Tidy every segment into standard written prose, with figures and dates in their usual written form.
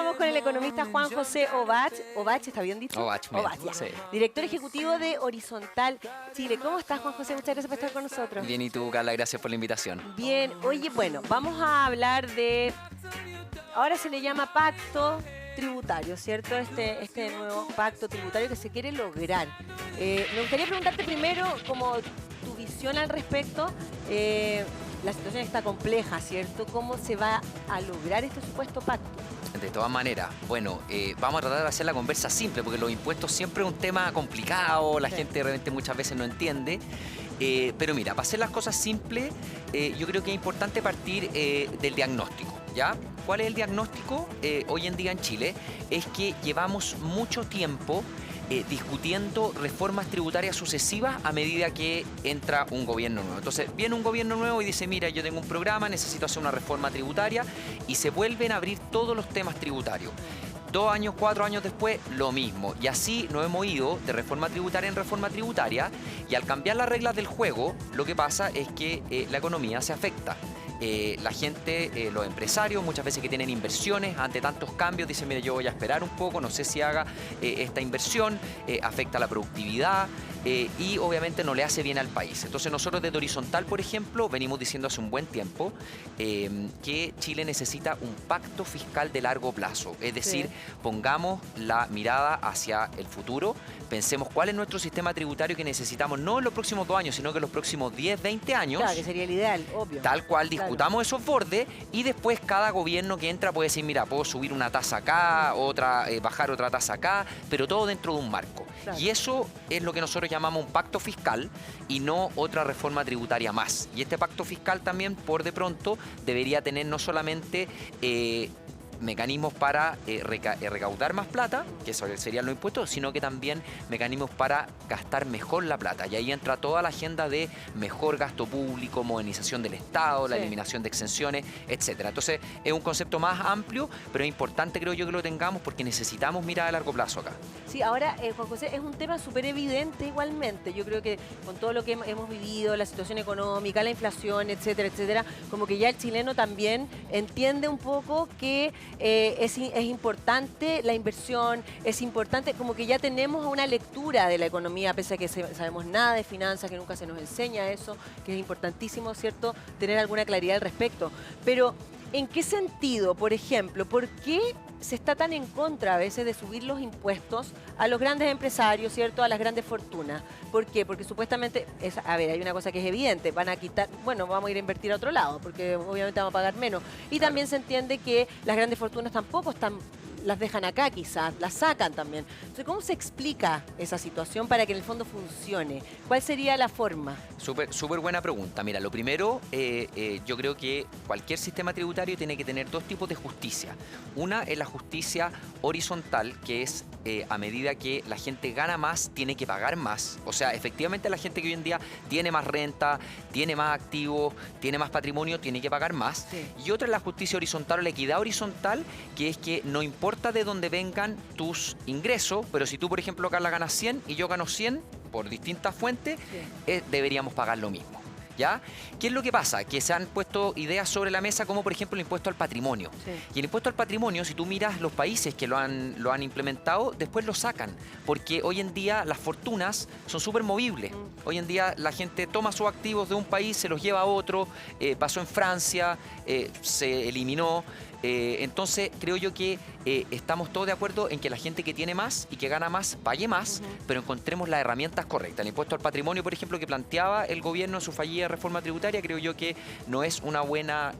Estamos con el economista Juan José Obach. ¿Obach está bien dicho? Obach, ya. sí. Director ejecutivo de Horizontal Chile. ¿Cómo estás, Juan José? Muchas gracias por estar con nosotros. Bien, y tú, Carla, gracias por la invitación. Bien. Oye, bueno, vamos a hablar de... Ahora se le llama pacto tributario, ¿cierto? Este nuevo pacto tributario que se quiere lograr. Me gustaría preguntarte primero, como tu visión al respecto. La situación está compleja, ¿cierto? ¿Cómo se va a lograr este supuesto pacto? De todas maneras, bueno, vamos a tratar de hacer la conversa simple, porque los impuestos siempre es un tema complicado, la gente realmente muchas veces no entiende. Pero mira, para hacer las cosas simples, yo creo que es importante partir del diagnóstico, ¿ya? ¿Cuál es el diagnóstico hoy en día en Chile? Es que llevamos mucho tiempo discutiendo reformas tributarias sucesivas a medida que entra un gobierno nuevo. Entonces, viene un gobierno nuevo y dice, mira, yo tengo un programa, necesito hacer una reforma tributaria, y se vuelven a abrir todos los temas tributarios. 2 años, 4 años después, lo mismo. Y así nos hemos ido de reforma tributaria en reforma tributaria, y al cambiar las reglas del juego, lo que pasa es que la economía se afecta. La gente, los empresarios, muchas veces que tienen inversiones, ante tantos cambios, dicen, mire, yo voy a esperar un poco, no sé si haga esta inversión, afecta la productividad y obviamente no le hace bien al país. Entonces nosotros desde Horizontal, por ejemplo, venimos diciendo hace un buen tiempo que Chile necesita un pacto fiscal de largo plazo. Es decir, pongamos la mirada hacia el futuro, pensemos cuál es nuestro sistema tributario que necesitamos, no en los próximos 2 años, sino que en los próximos 10, 20 años. Claro, que sería el ideal, obvio. Tal cual, discutamos esos bordes, y después cada gobierno que entra puede decir, mira, puedo subir una tasa acá, otra, bajar otra tasa acá, pero todo dentro de un marco. Claro. Y eso es lo que nosotros llamamos un pacto fiscal y no otra reforma tributaria más. Y este pacto fiscal también, por de pronto, debería tener no solamente mecanismos para recaudar más plata, que eso serían los impuestos, sino que también mecanismos para gastar mejor la plata. Y ahí entra toda la agenda de mejor gasto público, modernización del Estado, la eliminación de exenciones, etcétera. Entonces, es un concepto más amplio, pero es importante, creo yo, que lo tengamos porque necesitamos mirar a largo plazo acá. Sí, ahora, Juan José, es un tema súper evidente igualmente. Yo creo que con todo lo que hemos vivido, la situación económica, la inflación, etcétera, etcétera, como que ya el chileno también entiende un poco que es importante la inversión, es importante, como que ya tenemos una lectura de la economía, pese a que sabemos nada de finanzas, que nunca se nos enseña eso, que es importantísimo, ¿cierto?, tener alguna claridad al respecto. Pero, ¿en qué sentido, por ejemplo, por qué se está tan en contra a veces de subir los impuestos a los grandes empresarios, ¿cierto?, a las grandes fortunas? ¿Por qué? Porque supuestamente, a ver, hay una cosa que es evidente, van a quitar, bueno, vamos a ir a invertir a otro lado, porque obviamente vamos a pagar menos. Y también se entiende que las grandes fortunas tampoco están... las dejan acá quizás, las sacan también. Entonces, ¿cómo se explica esa situación para que en el fondo funcione? ¿Cuál sería la forma? Súper buena pregunta. Mira, lo primero, yo creo que cualquier sistema tributario tiene que tener 2 tipos de justicia. Una es la justicia horizontal, que es a medida que la gente gana más, tiene que pagar más. O sea, efectivamente la gente que hoy en día tiene más renta, tiene más activos, tiene más patrimonio, tiene que pagar más. Sí. Y otra es la justicia horizontal o la equidad horizontal, que es que no importa de dónde vengan tus ingresos, pero si tú, por ejemplo, Carla, ganas 100 y yo gano 100 por distintas fuentes, deberíamos pagar lo mismo. ¿Ya? ¿Qué es lo que pasa? Que se han puesto ideas sobre la mesa como, por ejemplo, el impuesto al patrimonio. Sí. Y el impuesto al patrimonio, si tú miras los países que lo han implementado, después lo sacan. Porque hoy en día las fortunas son súper movibles. Hoy en día la gente toma sus activos de un país, se los lleva a otro. Pasó en Francia, se eliminó. Entonces, creo yo que estamos todos de acuerdo en que la gente que tiene más y que gana más, pague más, pero encontremos las herramientas correctas. El impuesto al patrimonio, por ejemplo, que planteaba el gobierno en su fallida reforma tributaria, creo yo que no es una buena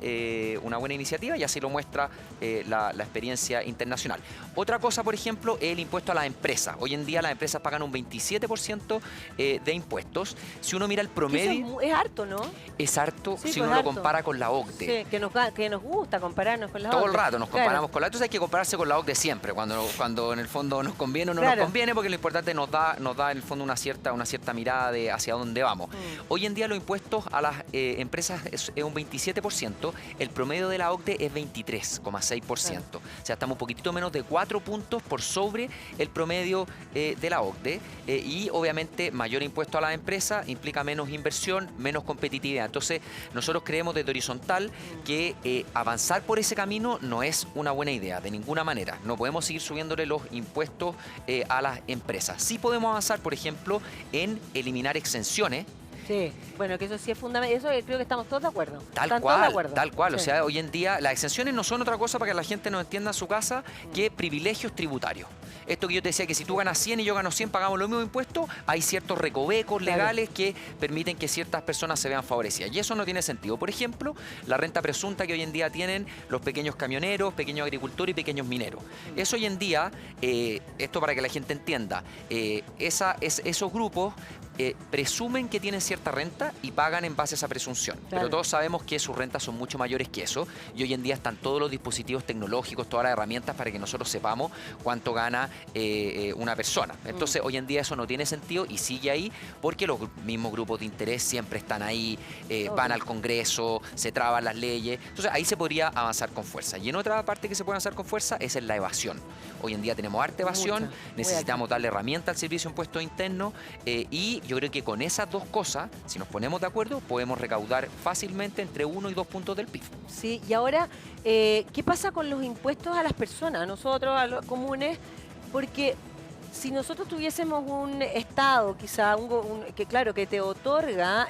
iniciativa, y así lo muestra la experiencia internacional. Otra cosa, por ejemplo, es el impuesto a las empresas. Hoy en día las empresas pagan un 27% de impuestos. Si uno mira el promedio... Es harto, ¿no? Es harto, sí, si uno lo compara con la OCDE. Sí, que nos gusta compararnos con la OCDE. Todo el rato nos comparamos con la OCDE. Entonces hay que compararse con la OCDE siempre, cuando en el fondo nos conviene o no nos conviene, porque lo importante nos da en el fondo una cierta mirada de hacia dónde vamos. Hoy en día los impuestos a las empresas es un 27%, el promedio de la OCDE es 23,6%. O sea, estamos un poquitito menos de 4 puntos por sobre el promedio de la OCDE, y obviamente mayor impuesto a las empresas implica menos inversión, menos competitividad. Entonces nosotros creemos desde Horizontal que avanzar por ese camino camino no es una buena idea, de ninguna manera. No podemos seguir subiéndole los impuestos a las empresas. Sí podemos avanzar, por ejemplo, en eliminar exenciones. Sí, bueno, que eso sí es fundamental. Eso creo que estamos todos de acuerdo. Tal ¿Están todos de cual, acuerdo? tal cual. Sí. O sea, hoy en día las exenciones no son otra cosa para que la gente nos entienda en su casa que privilegios tributarios. Esto que yo te decía, que si tú ganas 100 y yo gano 100, pagamos los mismos impuestos, hay ciertos recovecos legales que permiten que ciertas personas se vean favorecidas. Y eso no tiene sentido. Por ejemplo, la renta presunta que hoy en día tienen los pequeños camioneros, pequeños agricultores y pequeños mineros. Eso hoy en día, esto para que la gente entienda, esos grupos presumen que tienen cierta renta y pagan en base a esa presunción. Claro. Pero todos sabemos que sus rentas son mucho mayores que eso y hoy en día están todos los dispositivos tecnológicos, todas las herramientas para que nosotros sepamos cuánto gana una persona. Entonces hoy en día eso no tiene sentido y sigue ahí porque los mismos grupos de interés siempre están ahí, van al Congreso, se traban las leyes. Entonces ahí se podría avanzar con fuerza. Y en otra parte que se puede avanzar con fuerza es en la evasión. Hoy en día tenemos harta evasión, necesitamos darle herramienta al Servicio de Impuestos Internos y yo creo que con esas dos cosas, si nos ponemos de acuerdo, podemos recaudar fácilmente entre 1 y 2 puntos del PIB. Sí, y ahora, ¿qué pasa con los impuestos a las personas, a nosotros, a los comunes? Porque si nosotros tuviésemos un Estado, quizá, que claro, que te otorga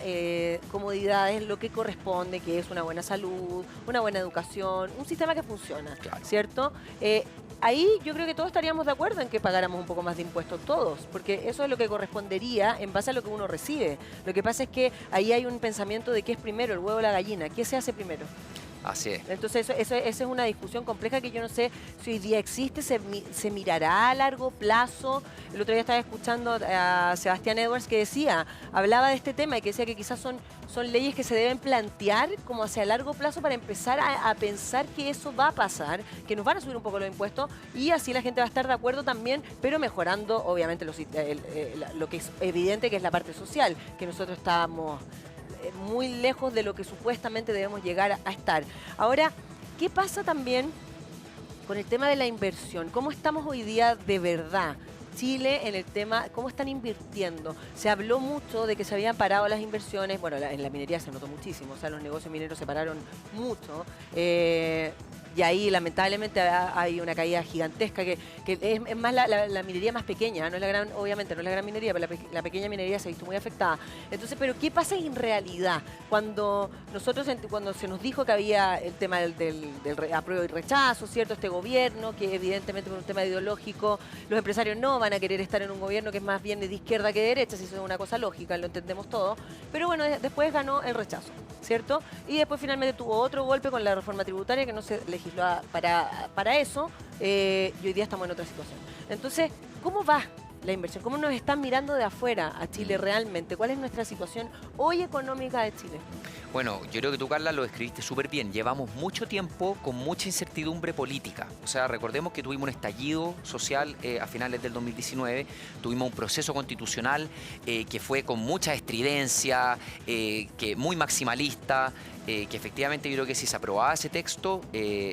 comodidades, lo que corresponde, que es una buena salud, una buena educación, un sistema que funciona, Claro. ¿cierto? Ahí yo creo que todos estaríamos de acuerdo en que pagáramos un poco más de impuestos, todos, porque eso es lo que correspondería en base a lo que uno recibe. Lo que pasa es que ahí hay un pensamiento de qué es primero, el huevo o la gallina, ¿qué se hace primero? Así es. Entonces, esa es una discusión compleja que yo no sé si hoy día existe, se mirará a largo plazo. El otro día estaba escuchando a Sebastián Edwards que hablaba de este tema y que decía que quizás son leyes que se deben plantear como hacia largo plazo para empezar a pensar que eso va a pasar, que nos van a subir un poco los impuestos y así la gente va a estar de acuerdo también, pero mejorando obviamente lo que es evidente que es la parte social, que nosotros estábamos muy lejos de lo que supuestamente debemos llegar a estar. Ahora, ¿qué pasa también con el tema de la inversión? ¿Cómo estamos hoy día de verdad? Chile en el tema, ¿cómo están invirtiendo? Se habló mucho de que se habían parado las inversiones, bueno, en la minería se notó muchísimo, o sea, los negocios mineros se pararon mucho, y ahí lamentablemente hay una caída gigantesca que es más la minería más pequeña, no es la gran, obviamente no es la gran minería, pero la pequeña minería se ha visto muy afectada. Entonces, pero ¿qué pasa en realidad? Cuando se nos dijo que había el tema del apruebo y rechazo, ¿cierto? Este gobierno, que evidentemente por un tema ideológico, los empresarios no van a querer estar en un gobierno que es más bien de izquierda que de derecha, si eso es una cosa lógica, lo entendemos todo. Pero bueno, después ganó el rechazo, ¿cierto? Y después finalmente tuvo otro golpe con la reforma tributaria que no se legisló para eso, y hoy día estamos en otra situación. Entonces, ¿cómo va la inversión? ¿Cómo nos están mirando de afuera a Chile realmente? ¿Cuál es nuestra situación hoy económica de Chile? Bueno, yo creo que tú, Carla, lo describiste súper bien. Llevamos mucho tiempo con mucha incertidumbre política. O sea, recordemos que tuvimos un estallido social a finales del 2019, tuvimos un proceso constitucional que fue con mucha estridencia, que muy maximalista, que efectivamente yo creo que si se aprobaba ese texto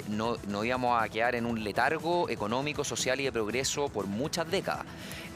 no íbamos a quedar en un letargo económico, social y de progreso por muchas décadas.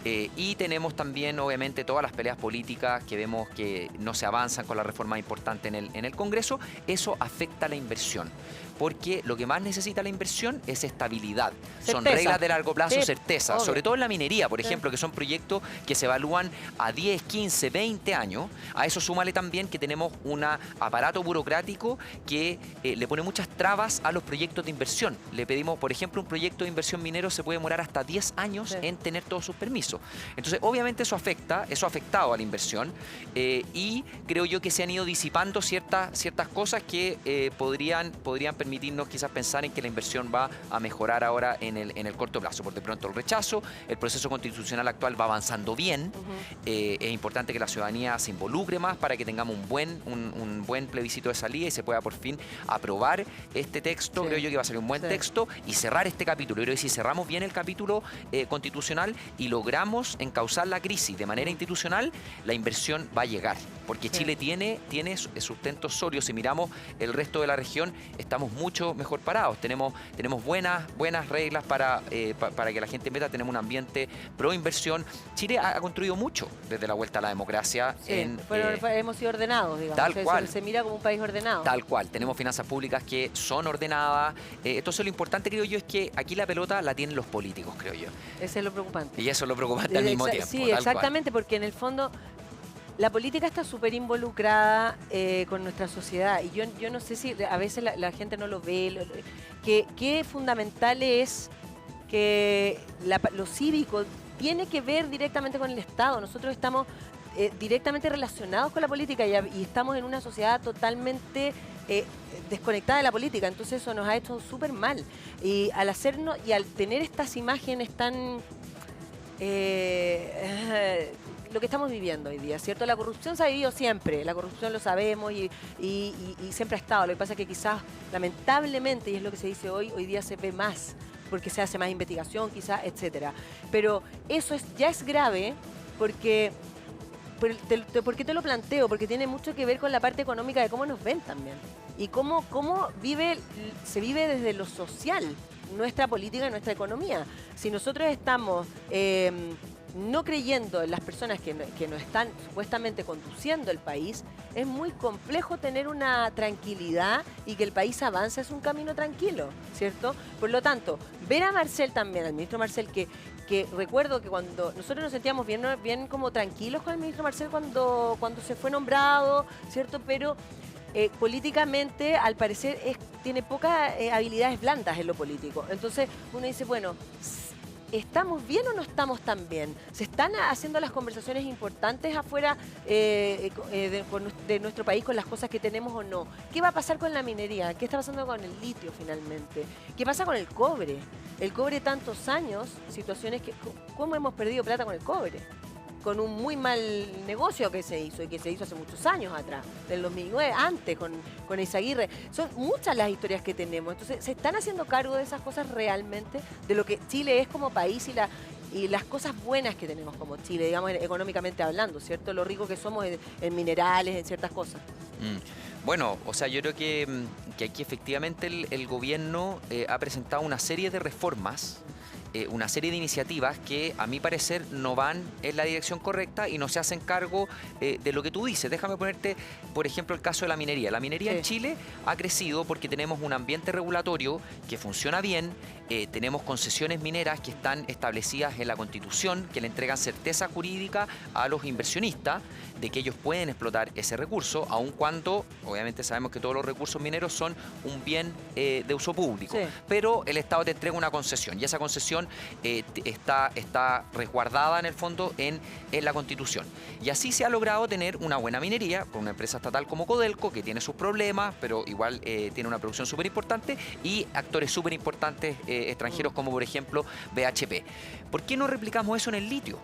Y tenemos también, obviamente, todas las peleas políticas que vemos que no se avanzan con la reforma importante en el Congreso. Eso afecta a la inversión, porque lo que más necesita la inversión es estabilidad. Son reglas de largo plazo, certeza. Sobre todo en la minería, por ejemplo, que son proyectos que se evalúan a 10, 15, 20 años. A eso súmale también que tenemos un aparato burocrático que le pone muchas trabas a los proyectos de inversión. Le pedimos, por ejemplo, un proyecto de inversión minero se puede demorar hasta 10 años en tener todos sus permisos. Entonces, obviamente eso ha afectado a la inversión y creo yo que se han ido disipando ciertas cosas que podrían permitirnos quizás pensar en que la inversión va a mejorar ahora en el corto plazo. Por de pronto el rechazo, el proceso constitucional actual va avanzando bien. Es importante que la ciudadanía se involucre más para que tengamos un buen plebiscito de salida y se pueda por fin aprobar este texto. Creo yo que va a ser un buen texto y cerrar este capítulo. Yo creo que si cerramos bien el capítulo constitucional y logramos encauzar la crisis de manera institucional, la inversión va a llegar. Porque Chile tiene sustento sólido. Si miramos el resto de la región, estamos mucho mejor parados. Tenemos buenas reglas para que la gente meta, tenemos un ambiente pro inversión. Chile ha construido mucho desde la vuelta a la democracia. Sí, hemos sido ordenados, digamos. Tal cual. Se mira como un país ordenado. Tal cual. Tenemos finanzas públicas que son ordenadas. Entonces lo importante, creo yo, es que aquí la pelota la tienen los políticos, creo yo. Ese es lo preocupante. Y eso es lo preocupante al mismo tiempo. Sí, exactamente, porque en el fondo la política está súper involucrada con nuestra sociedad. Y yo no sé si a veces la gente no lo ve. Qué fundamental es que lo cívico tiene que ver directamente con el Estado. Nosotros estamos directamente relacionados con la política y estamos en una sociedad totalmente desconectada de la política. Entonces eso nos ha hecho súper mal. Y al hacernos y al tener estas imágenes tan... lo que estamos viviendo hoy día, ¿cierto? La corrupción se ha vivido siempre, la corrupción lo sabemos y siempre ha estado. Lo que pasa es que quizás, lamentablemente, y es lo que se dice hoy día se ve más, porque se hace más investigación, quizás, etcétera. Pero eso ya es grave porque... ¿Por qué te lo planteo? Porque tiene mucho que ver con la parte económica de cómo nos ven también. Y cómo se vive desde lo social, nuestra política y nuestra economía. Si nosotros estamos no creyendo en las personas que nos están supuestamente conduciendo el país, es muy complejo tener una tranquilidad y que el país avance hacia un camino tranquilo, ¿cierto? Por lo tanto, ver a Marcel también, al ministro Marcel, que recuerdo que cuando nosotros nos sentíamos bien como tranquilos con el ministro Marcel cuando se fue nombrado, ¿cierto? Pero políticamente, al parecer, tiene pocas habilidades blandas en lo político. Entonces, uno dice, bueno, ¿estamos bien o no estamos tan bien? ¿Se están haciendo las conversaciones importantes afuera de nuestro país con las cosas que tenemos o no? ¿Qué va a pasar con la minería? ¿Qué está pasando con el litio finalmente? ¿Qué pasa con el cobre? El cobre tantos años, situaciones que... ¿Cómo hemos perdido plata con el cobre? Con un muy mal negocio que se hizo y que se hizo hace muchos años atrás, del 2009, antes con Eizaguirre. Son muchas las historias que tenemos. Entonces, ¿se están haciendo cargo de esas cosas realmente? De lo que Chile es como país y las cosas buenas que tenemos como Chile, digamos, económicamente hablando, ¿cierto? Lo rico que somos en minerales, en ciertas cosas. Bueno, o sea, yo creo que aquí efectivamente el gobierno ha presentado una serie de reformas, una serie de iniciativas que a mi parecer no van en la dirección correcta y no se hacen cargo de lo que tú dices. Déjame ponerte, por ejemplo, el caso de la minería. La minería en Chile ha crecido porque tenemos un ambiente regulatorio que funciona bien, tenemos concesiones mineras que están establecidas en la Constitución, que le entregan certeza jurídica a los inversionistas de que ellos pueden explotar ese recurso, aun cuando, obviamente sabemos que todos los recursos mineros son un bien de uso público. Sí. Pero el Estado te entrega una concesión y esa concesión está resguardada en el fondo en la Constitución. Y así se ha logrado tener una buena minería por una empresa estatal como Codelco, que tiene sus problemas, pero igual tiene una producción súper importante, y actores súper importantes extranjeros como por ejemplo BHP. ¿Por qué no replicamos eso en el litio?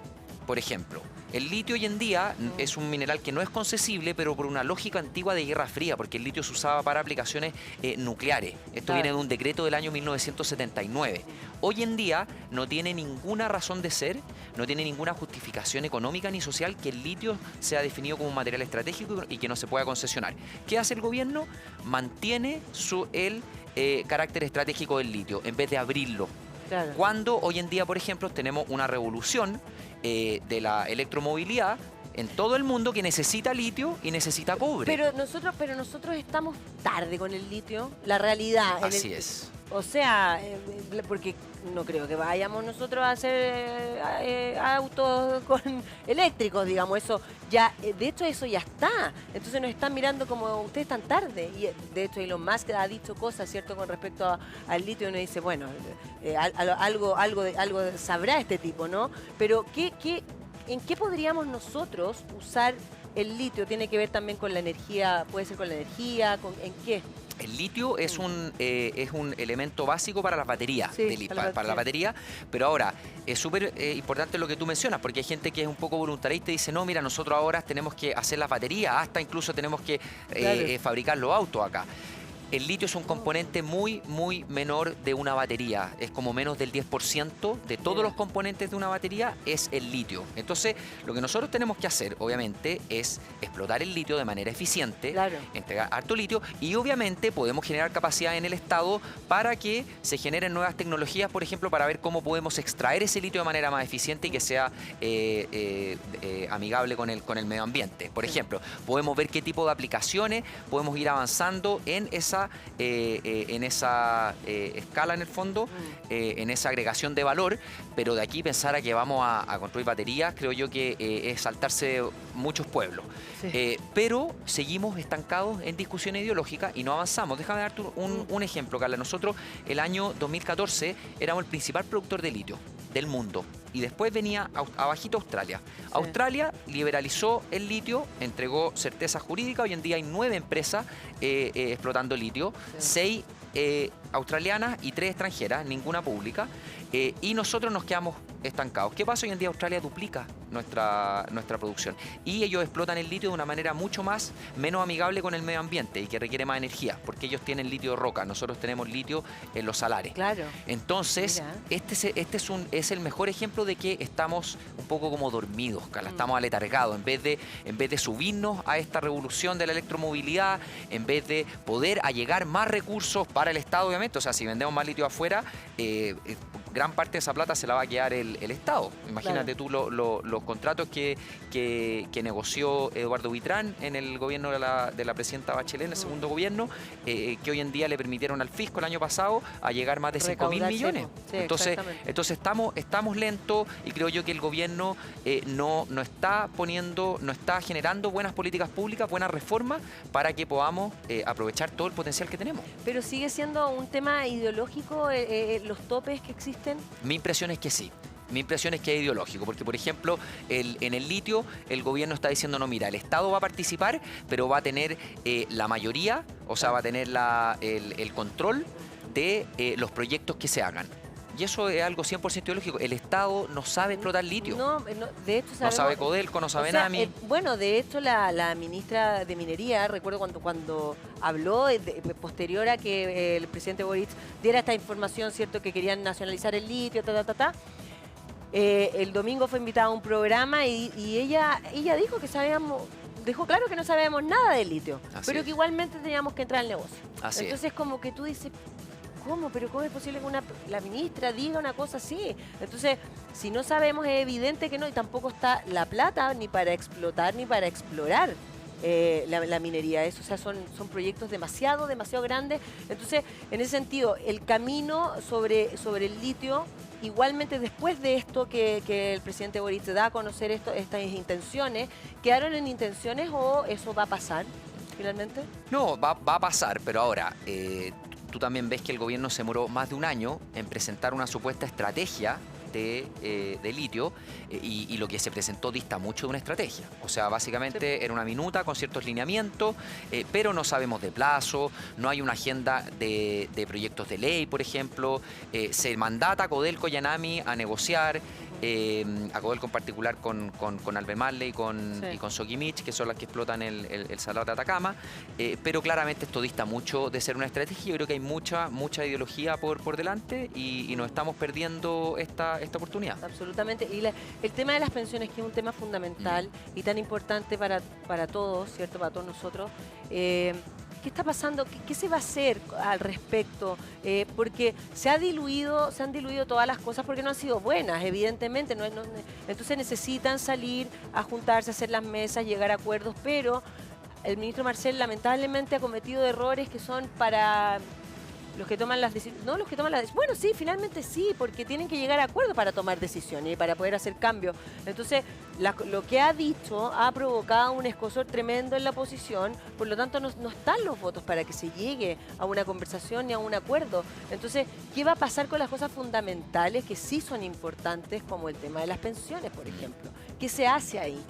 Por ejemplo, el litio hoy en día es un mineral que no es concesible, pero por una lógica antigua de Guerra Fría, porque el litio se usaba para aplicaciones nucleares. Esto viene de un decreto del año 1979. Hoy en día no tiene ninguna razón de ser, no tiene ninguna justificación económica ni social que el litio sea definido como un material estratégico y que no se pueda concesionar. ¿Qué hace el gobierno? Mantiene el carácter estratégico del litio en vez de abrirlo. Claro. Cuando hoy en día, por ejemplo, tenemos una revolución de la electromovilidad en todo el mundo que necesita litio y necesita cobre. Pero nosotros estamos tarde con el litio, la realidad. Así es. O sea, porque no creo que vayamos nosotros a hacer autos eléctricos, digamos. Eso ya, de hecho, eso ya está. Entonces nos están mirando como ustedes están tarde. Y de hecho, Elon Musk ha dicho cosas, ¿cierto?, con respecto al litio. Y uno dice, bueno, algo sabrá este tipo, ¿no? Pero ¿en qué podríamos nosotros usar el litio? ¿Tiene que ver también con la energía? ¿Puede ser con la energía? ¿En qué? El litio es un elemento básico para las baterías, para la batería, pero ahora es súper importante lo que tú mencionas, porque hay gente que es un poco voluntarista y dice, no, mira, nosotros ahora tenemos que hacer las baterías, hasta incluso tenemos que fabricar los autos acá. El litio es un componente muy, muy menor de una batería. Es como menos del 10% de todos los componentes de una batería es el litio. Entonces, lo que nosotros tenemos que hacer, obviamente, es explotar el litio de manera eficiente, entregar harto litio y obviamente podemos generar capacidad en el Estado para que se generen nuevas tecnologías, por ejemplo, para ver cómo podemos extraer ese litio de manera más eficiente y que sea amigable con el medio ambiente. Por ejemplo, podemos ver qué tipo de aplicaciones podemos ir avanzando en esa escala en el fondo, en esa agregación de valor, pero de aquí pensar a que vamos a construir baterías, creo yo que es saltarse muchos pueblos. Pero seguimos estancados en discusiones ideológicas y no avanzamos. Déjame darte un ejemplo, Carla. Nosotros el año 2014 éramos el principal productor de litio del mundo. Y después venía abajito Australia. Australia liberalizó el litio, entregó certeza jurídica. Hoy en día hay 9 empresas explotando litio, 6 australianas y 3 extranjeras, ninguna pública. Y nosotros nos quedamos estancados. ¿Qué pasa? Hoy en día Australia duplica nuestra producción y ellos explotan el litio de una manera menos amigable con el medio ambiente y que requiere más energía, porque ellos tienen litio de roca, nosotros tenemos litio en los salares. Entonces, este es el mejor ejemplo de que estamos un poco como dormidos, Carla, estamos aletargados, en vez de subirnos a esta revolución de la electromovilidad, en vez de poder allegar más recursos para el Estado, obviamente. O sea, si vendemos más litio afuera, gran parte de esa plata se la va a quedar el Estado. Imagínate tú los contratos que negoció Eduardo Buitrán en el gobierno de la presidenta Bachelet, en el segundo gobierno, que hoy en día le permitieron al fisco el año pasado a llegar más de 5.000 millones. Entonces estamos lentos y creo yo que el gobierno no está generando buenas políticas públicas, buenas reformas para que podamos aprovechar todo el potencial que tenemos. Pero sigue siendo un tema ideológico los topes que existen. Mi impresión es que sí. Mi impresión es que es ideológico, porque por ejemplo, en el litio el gobierno está diciendo, no, mira, el Estado va a participar, pero va a tener la mayoría, o sea, va a tener el control de los proyectos que se hagan. Y eso es algo 100% ideológico. El Estado no sabe explotar litio. De hecho no sabe Codelco, no sabe NAMI. Bueno, de hecho la ministra de Minería, recuerdo cuando habló posterior a que el presidente Boric diera esta información, cierto, que querían nacionalizar el litio, el domingo fue invitada a un programa y ella dijo que dejó claro que no sabíamos nada del litio, pero que igualmente teníamos que entrar al negocio. Entonces como que tú dices, ¿cómo? ¿Pero cómo es posible que la ministra diga una cosa así? Entonces, si no sabemos, es evidente que no, y tampoco está la plata ni para explotar ni para explorar la minería. Eso, o sea, son proyectos demasiado grandes. Entonces, en ese sentido, el camino sobre el litio, igualmente después de esto que el presidente Boric da a conocer estas intenciones, ¿quedaron en intenciones o eso va a pasar finalmente? No, va a pasar, pero ahora... tú también ves que el gobierno se demoró más de un año en presentar una supuesta estrategia de litio y lo que se presentó dista mucho de una estrategia. O sea, básicamente era una minuta con ciertos lineamientos, pero no sabemos de plazo, no hay una agenda de proyectos de ley, por ejemplo. Se mandata a Codelco y a NAMI a negociar, a Codelco en particular con Albemarle y con Soquimich, que son las que explotan el Salar de Atacama, pero claramente esto dista mucho de ser una estrategia. Yo creo que hay mucha ideología por delante y nos estamos perdiendo esta oportunidad. Absolutamente. Y el tema de las pensiones, que es un tema fundamental y tan importante para todos, ¿cierto? Para todos nosotros. ¿Qué está pasando? ¿Qué se va a hacer al respecto? Porque se han diluido todas las cosas porque no han sido buenas, evidentemente. Entonces necesitan salir a juntarse, a hacer las mesas, llegar a acuerdos, pero el ministro Marcel lamentablemente ha cometido errores que son para... los que toman las decisiones, no los que toman las decisiones, bueno, sí, finalmente sí, porque tienen que llegar a acuerdos para tomar decisiones y para poder hacer cambios. Entonces, lo que ha dicho ha provocado un escozor tremendo en la oposición, por lo tanto no están los votos para que se llegue a una conversación ni a un acuerdo. Entonces, ¿qué va a pasar con las cosas fundamentales que sí son importantes, como el tema de las pensiones, por ejemplo? ¿Qué se hace ahí?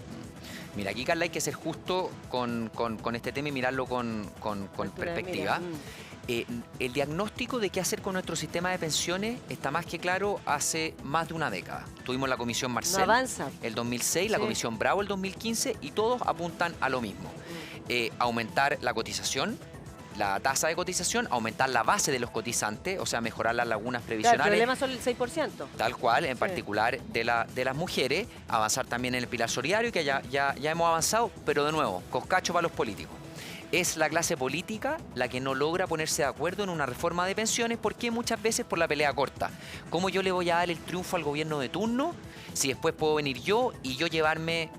Mira, aquí, Carla, hay que ser justo con este tema y mirarlo con perspectiva. El diagnóstico de qué hacer con nuestro sistema de pensiones está más que claro hace más de una década. Tuvimos la Comisión Marcel el 2006, la Comisión Bravo el 2015 y todos apuntan a lo mismo. Aumentar la cotización, la tasa de cotización, aumentar la base de los cotizantes, o sea, mejorar las lagunas Claro, previsionales. el problema son el 6%. Tal cual, en Sí. particular de las mujeres, avanzar también en el pilar solidario, que ya hemos avanzado, pero de nuevo, coscacho para los políticos. Es la clase política la que no logra ponerse de acuerdo en una reforma de pensiones, porque muchas veces por la pelea corta. ¿Cómo yo le voy a dar el triunfo al gobierno de turno si después puedo venir yo y yo llevarme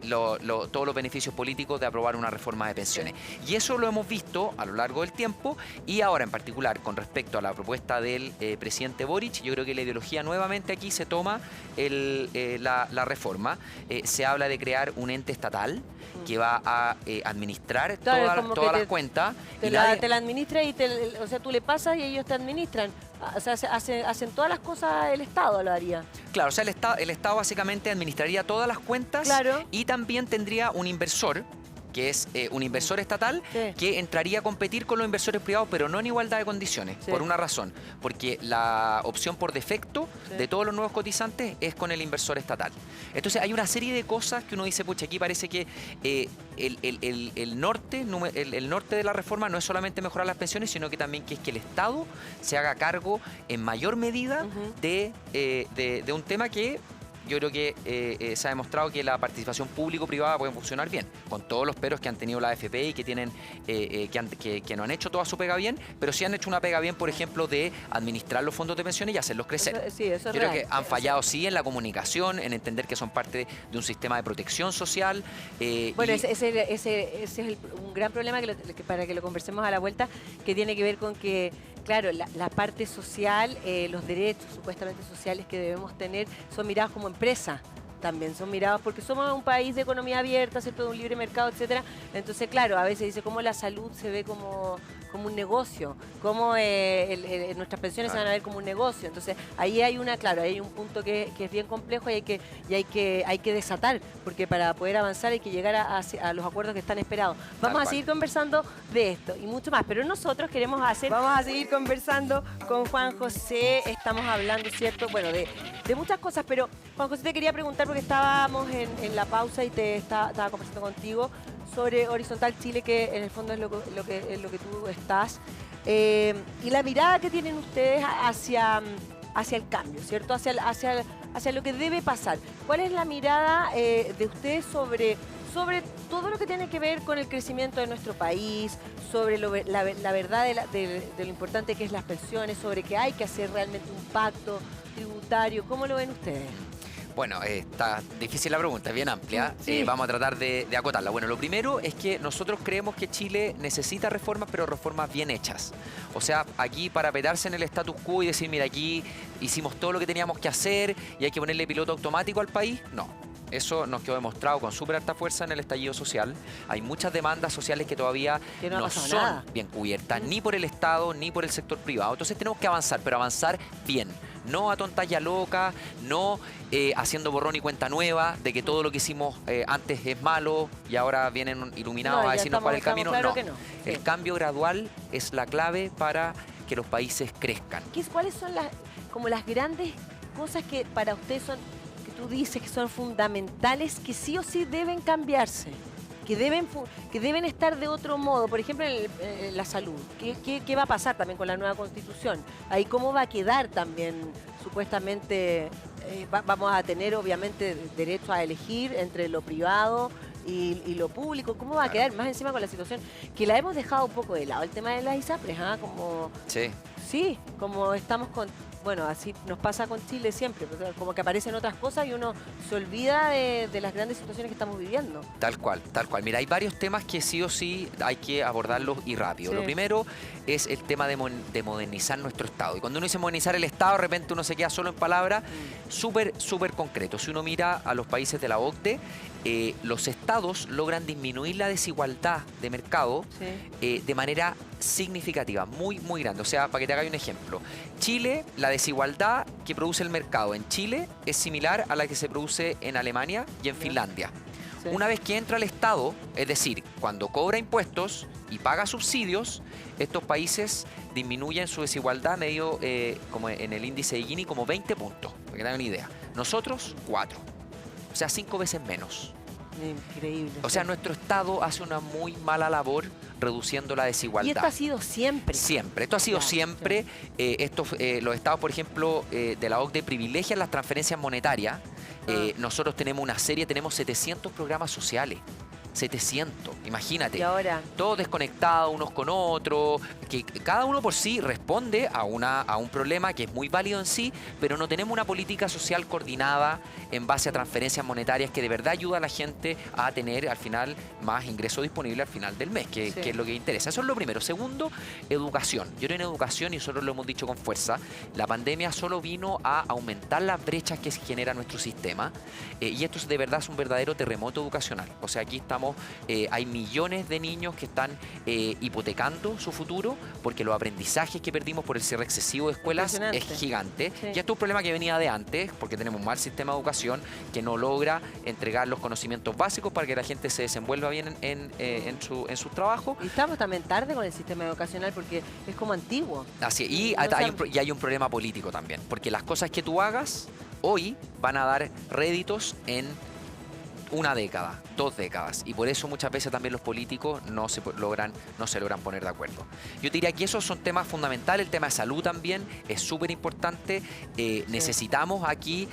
todos los beneficios políticos de aprobar una reforma de pensiones? Y eso lo hemos visto a lo largo del tiempo, y ahora en particular con respecto a la propuesta del presidente Boric, yo creo que la ideología nuevamente aquí se toma la reforma. Se habla de crear un ente estatal que va a administrar Claro, como todas que las cuentas. Te la administra y o sea, tú le pasas y ellos te administran. O sea, hacen todas las cosas, el Estado lo haría. Claro, o sea, el Estado básicamente administraría todas las cuentas, Claro. y también tendría un inversor, que es un inversor estatal, Sí. que entraría a competir con los inversores privados, pero no en igualdad de condiciones, Sí. por una razón, porque la opción por defecto Sí. de todos los nuevos cotizantes es con el inversor estatal. Entonces hay una serie de cosas que uno dice, pucha, aquí parece que el norte de la reforma no es solamente mejorar las pensiones, sino que también que es que el Estado se haga cargo en mayor medida Ujú. de un tema que yo creo que se ha demostrado que la participación público-privada puede funcionar bien, con todos los peros que han tenido la AFP y que tienen que no han hecho toda su pega bien, pero sí han hecho una pega bien, por ejemplo, de administrar los fondos de pensiones y hacerlos crecer. Sí, eso es Yo creo real. que han fallado, sí, en la comunicación, en entender que son parte de un sistema de protección social. Bueno, y- ese es un gran problema para que lo conversemos a la vuelta, que tiene que ver con que, claro, la parte social, los derechos supuestamente sociales que debemos tener son mirados como empresa. También son mirados porque somos un país de economía abierta, ¿cierto? De un libre mercado, etcétera. Entonces, claro, a veces dice cómo la salud se ve como un negocio, cómo nuestras pensiones se van a ver como un negocio. Entonces, ahí hay ahí hay un punto que es bien complejo y hay que desatar, porque para poder avanzar hay que llegar a los acuerdos que están esperados. Vamos a seguir conversando de esto y mucho más, pero nosotros vamos a seguir conversando con Juan José. Estamos hablando, ¿cierto? Bueno, de muchas cosas, pero Juan José, te quería preguntar, porque estábamos en la pausa y estaba conversando contigo sobre Horizontal Chile, que en el fondo es lo que tú estás, y la mirada que tienen ustedes hacia el cambio, ¿cierto? Hacia lo que debe pasar. ¿Cuál es la mirada de ustedes sobre todo lo que tiene que ver con el crecimiento de nuestro país, sobre la verdad de lo importante que es las pensiones, sobre que hay que hacer realmente un pacto tributario? ¿Cómo lo ven ustedes? Bueno, está difícil la pregunta, es bien amplia. Sí. Vamos a tratar de acotarla. Bueno, lo primero es que nosotros creemos que Chile necesita reformas, pero reformas bien hechas. O sea, aquí para petarse en el status quo y decir, mira, aquí hicimos todo lo que teníamos que hacer y hay que ponerle piloto automático al país, no. Eso nos quedó demostrado con súper alta fuerza en el estallido social. Hay muchas demandas sociales que todavía Que no ha no pasado son nada. bien cubiertas, ni por el Estado, ni por el sector privado. Entonces tenemos que avanzar, pero avanzar bien. No a tontalla loca, no haciendo borrón y cuenta nueva, de que todo lo que hicimos antes es malo y ahora vienen iluminados No, a ya decirnos cuál es el camino. claro No, que no. Sí. el cambio gradual es la clave para que los países crezcan. ¿Cuáles son las grandes cosas que para ustedes que tú dices que son fundamentales, que sí o sí deben cambiarse, que deben estar de otro modo? Por ejemplo, la salud. ¿Qué va a pasar también con la nueva Constitución? Ahí cómo va a quedar también, supuestamente, vamos a tener obviamente derecho a elegir entre lo privado y lo público. ¿Cómo va a quedar? Más encima con la situación que la hemos dejado un poco de lado, el tema de las ISAPRES, ¿ah? Sí, como estamos bueno, así nos pasa con Chile siempre, como que aparecen otras cosas y uno se olvida de las grandes situaciones que estamos viviendo. Tal cual, tal cual. Mira, hay varios temas que sí o sí hay que abordarlos y rápido. Sí. Lo primero es el tema de modernizar nuestro Estado. Y cuando uno dice modernizar el Estado, de repente uno se queda solo en palabras, súper concreto. Si uno mira a los países de la OCDE, los estados logran disminuir la desigualdad de mercado de manera significativa, muy grande. O sea, para que te haga un ejemplo, Chile, la desigualdad que produce el mercado en Chile es similar a la que se produce en Alemania y en Finlandia. Sí. Una vez que entra el Estado, es decir, cuando cobra impuestos y paga subsidios, estos países disminuyen su desigualdad medio, como en el índice de Gini, como 20 puntos, para que tengan una idea. Nosotros, 4. O sea, 5 veces menos. Increíble. O sea, nuestro Estado hace una muy mala labor reduciendo la desigualdad. Y esto ha sido siempre. Siempre. Esto ha sido Claro, siempre. Los estados, por ejemplo, de la OCDE privilegian las transferencias monetarias. Nosotros tenemos 700 programas sociales. 700, imagínate. Y ahora, Todos desconectados unos con otros, que cada uno por sí responde a un problema que es muy válido en sí, pero no tenemos una política social coordinada en base a transferencias monetarias que de verdad ayuda a la gente a tener al final más ingreso disponible al final del mes, que es lo que interesa. Eso es lo primero. Segundo, educación. Yo creo en educación, y nosotros lo hemos dicho con fuerza, la pandemia solo vino a aumentar las brechas que genera nuestro sistema, y esto de verdad es un verdadero terremoto educacional. O sea, aquí estamos, hay millones de niños que están hipotecando su futuro porque los aprendizajes que perdimos por el cierre excesivo de escuelas es gigante. Sí. Y esto es un problema que venía de antes, porque tenemos un mal sistema de educación que no logra entregar los conocimientos básicos para que la gente se desenvuelva bien en su trabajo. Y estamos también tarde con el sistema educacional porque es como antiguo. Así es. Y hay un problema político también, porque las cosas que tú hagas hoy van a dar réditos en una década, 2 décadas, y por eso muchas veces también los políticos no se logran poner de acuerdo. Yo te diría que esos son temas fundamentales. El tema de salud también es súper importante. Necesitamos aquí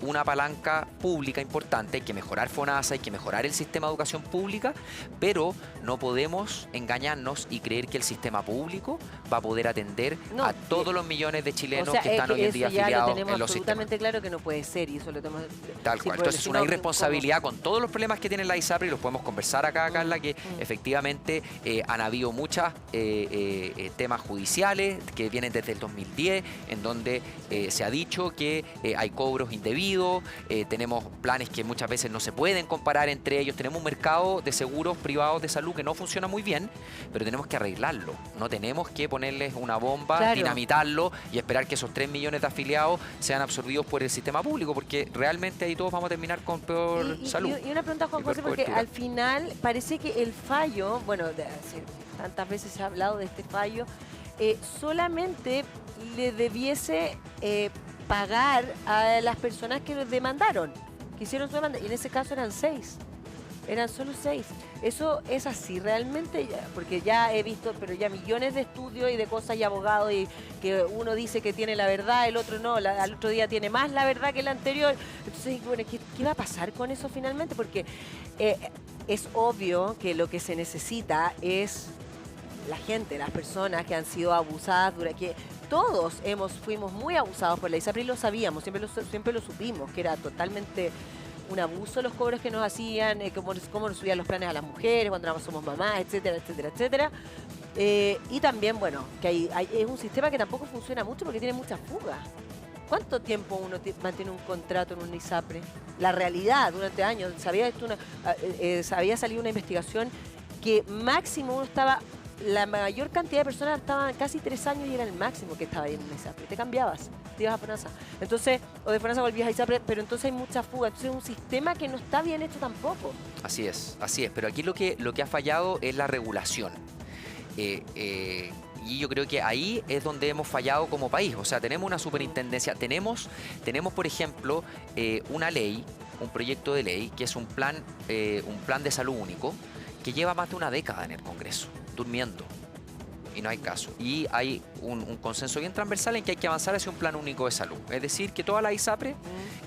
una palanca pública importante. Hay que mejorar FONASA, hay que mejorar el sistema de educación pública, pero no podemos engañarnos y creer que el sistema público va a poder atender a todos los millones de chilenos que están hoy en día afiliados en los sistemas. Absolutamente claro que no puede ser, y eso lo tenemos tal cual. Entonces es una irresponsabilidad con todos los problemas que tiene la ISAPRE, y los podemos conversar acá, Carla, que efectivamente han habido muchos temas judiciales que vienen desde el 2010, en donde se ha dicho que hay cobros indebidos, tenemos planes que muchas veces no se pueden comparar entre ellos, tenemos un mercado de seguros privados de salud que no funciona muy bien, pero tenemos que arreglarlo, no tenemos que ponerles una bomba, dinamitarlo y esperar que esos 3 millones de afiliados sean absorbidos por el sistema público, porque realmente ahí todos vamos a terminar con peor salud. Y una pregunta, Juan José, porque al final parece que el fallo, bueno, tantas veces se ha hablado de este fallo, solamente le debiese pagar a las personas que demandaron, que hicieron su demanda, y en ese caso eran 6. Eran solo 6. ¿Eso es así realmente? Porque ya he visto, pero ya millones de estudios y de cosas y abogados, y que uno dice que tiene la verdad, el otro no, al otro día tiene más la verdad que el anterior. Entonces, bueno, ¿qué va a pasar con eso finalmente? Porque es obvio que lo que se necesita es la gente, las personas que han sido abusadas, que todos fuimos muy abusados por la ISAPRE, y lo sabíamos, siempre lo supimos, que era totalmente un abuso los cobros que nos hacían, cómo nos subían los planes a las mujeres cuando somos mamás, etcétera, etcétera, etcétera. Y también, bueno, que es un sistema que tampoco funciona mucho porque tiene mucha fuga. ¿Cuánto tiempo uno mantiene un contrato en un ISAPRE? La realidad, durante años, había salido una investigación que máximo uno estaba, la mayor cantidad de personas estaban casi 3 años y era el máximo que estaba ahí en un ISAPRE. Te cambiabas, te ibas a FONASA. Entonces, o de FONASA volvías a ISAPRE, pero entonces hay mucha fuga. Entonces es un sistema que no está bien hecho tampoco. Así es. Pero aquí lo que ha fallado es la regulación. Y yo creo que ahí es donde hemos fallado como país. O sea, tenemos una superintendencia, tenemos por ejemplo, una ley, un proyecto de ley, que es un plan de salud único, que lleva más de una década en el Congreso, durmiendo, y no hay caso. Y hay un consenso bien transversal en que hay que avanzar hacia un plan único de salud. Es decir, que toda la ISAPRE,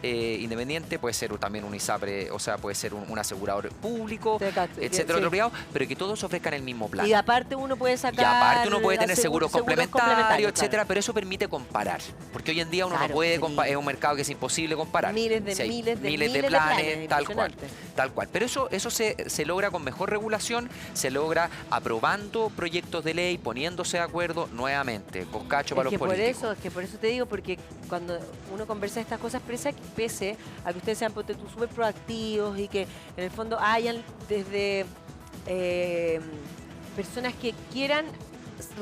independiente, puede ser también un ISAPRE, o sea, puede ser un asegurador público, etcétera, otro privado, pero que todos ofrezcan el mismo plan. Y aparte uno puede sacar... Y aparte uno puede tener seguros complementarios, etcétera, pero eso permite comparar. Porque hoy en día uno no puede comparar, es un mercado que es imposible comparar. Miles de planes, tal cual. Pero eso se logra con mejor regulación, se logra aprobando proyectos de ley, poniéndose de acuerdo nuevamente. Boscacho para los políticos. Por eso te digo, porque cuando uno conversa de estas cosas, pese a que ustedes sean súper proactivos y que en el fondo hayan desde personas que quieran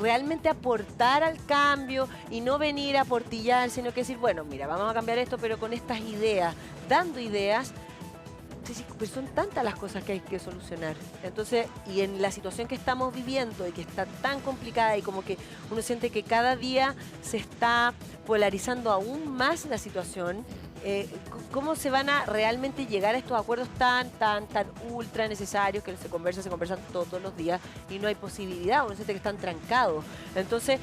realmente aportar al cambio y no venir a portillar, sino que decir, bueno, mira, vamos a cambiar esto, pero con estas ideas, dando ideas. Pues son tantas las cosas que hay que solucionar. Entonces, y en la situación que estamos viviendo y que está tan complicada, y como que uno siente que cada día se está polarizando aún más la situación, ¿cómo se van a realmente llegar a estos acuerdos tan ultra necesarios que se conversan todos los días y no hay posibilidad, uno siente que están trancados? Entonces,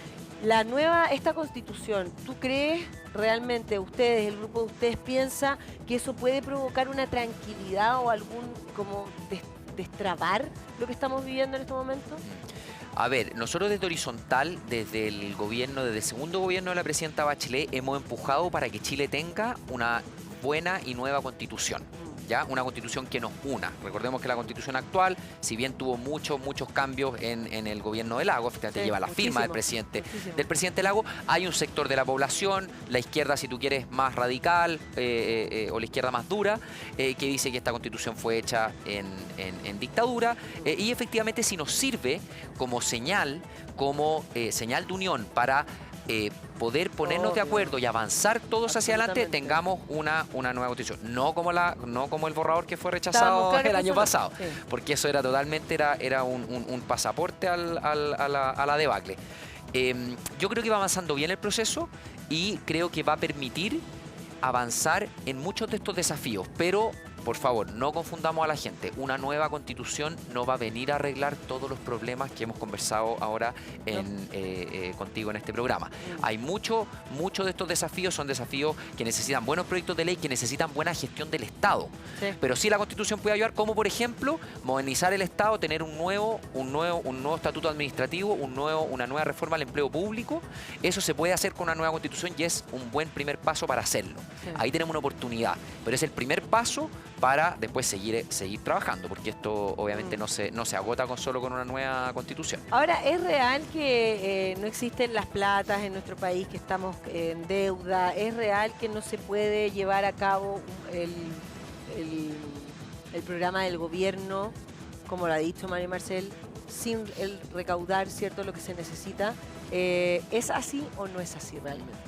esta constitución, ¿tú crees realmente, ustedes, el grupo de ustedes, piensa que eso puede provocar una tranquilidad o algún como destrabar lo que estamos viviendo en este momento? A ver, nosotros desde Horizontal, desde el segundo gobierno de la presidenta Bachelet, hemos empujado para que Chile tenga una buena y nueva constitución. ¿Ya? Una constitución que nos una. Recordemos que la constitución actual, si bien tuvo muchos cambios en el gobierno de Lago, fíjate, lleva la firma del presidente Lago, hay un sector de la población, la izquierda, si tú quieres, más radical, o la izquierda más dura, que dice que esta constitución fue hecha en dictadura, y efectivamente si nos sirve como señal de unión para poder ponernos de acuerdo y avanzar todos hacia adelante, tengamos una nueva constitución. No como el borrador que fue rechazado el año pasado, porque eso era totalmente un pasaporte a la debacle. Yo creo que va avanzando bien el proceso y creo que va a permitir avanzar en muchos de estos desafíos, pero por favor, no confundamos a la gente. Una nueva constitución no va a venir a arreglar todos los problemas que hemos conversado ahora contigo en este programa. Hay muchos de estos desafíos son desafíos que necesitan buenos proyectos de ley, que necesitan buena gestión del Estado. Sí. Pero sí la constitución puede ayudar, como por ejemplo, modernizar el Estado, tener un nuevo estatuto administrativo, una nueva reforma al empleo público. Eso se puede hacer con una nueva constitución y es un buen primer paso para hacerlo. Sí. Ahí tenemos una oportunidad, pero es el primer paso para después seguir trabajando, porque esto obviamente no se agota solo con una nueva constitución. Ahora, ¿es real que no existen las platas en nuestro país, que estamos en deuda? ¿Es real que no se puede llevar a cabo el programa del gobierno, como lo ha dicho María Marcel, sin el recaudar, ¿cierto?, lo que se necesita? ¿Es así o no es así realmente?